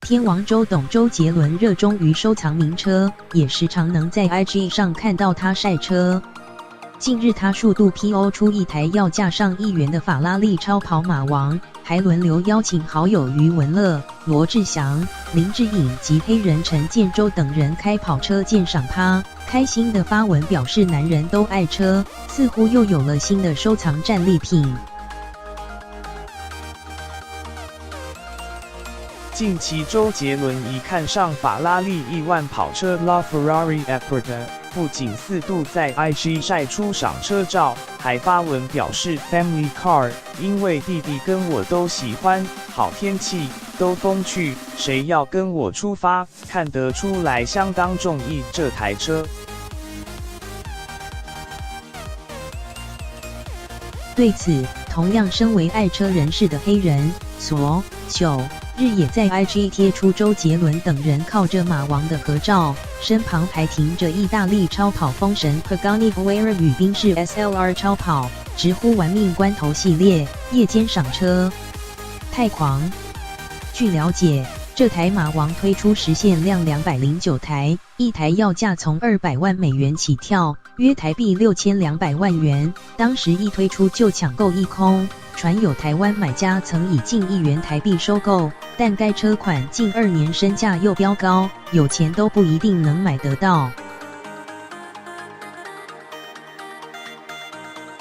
天王周董周杰伦热衷于收藏名车，也时常能在 IG 上看到他晒车。近日他数度 PO 出一台要价上亿元的法拉利超跑马王，还轮流邀请好友余文乐、罗志祥、林志颖及黑人陈建州等人开跑车鉴赏趴。开心的发文表示男人都爱车，似乎又有了新的收藏战利品。近期周杰伦一看上法拉利亿万跑车 LaFerrari Aperta， 不仅4度在 IG 晒出赏车照，还发文表示 Family Car， 因为弟弟跟我都喜欢，好天气都风趣，谁要跟我出发？看得出来相当中意这台车。对此，同样身为爱车人士的黑人索秀日也在 IG 贴出周杰伦等人靠着马王的合照，身旁还停着意大利超跑风神 Pagani Huayra 与宾士 SLR 超跑，直呼玩命关头系列，夜间赏车太狂。据了解，这台马王推出时限量209台，一台要价从200万美元起跳，约台币6200万元。当时一推出就抢购一空，传有台湾买家曾以近1亿元台币收购，但该车款近2年身价又飙高，有钱都不一定能买得到。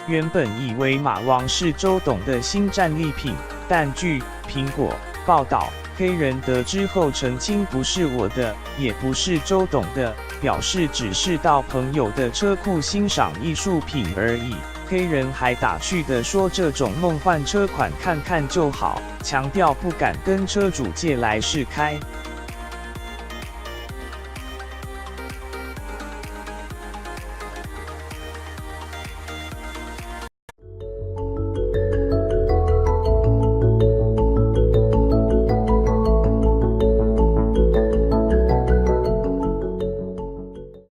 原本以为马王是周董的新战利品，但据苹果报道，黑人得知后澄清不是我的，也不是周董的，表示只是到朋友的车库欣赏艺术品而已。黑人还打趣地说这种梦幻车款看看就好，强调不敢跟车主借来试开。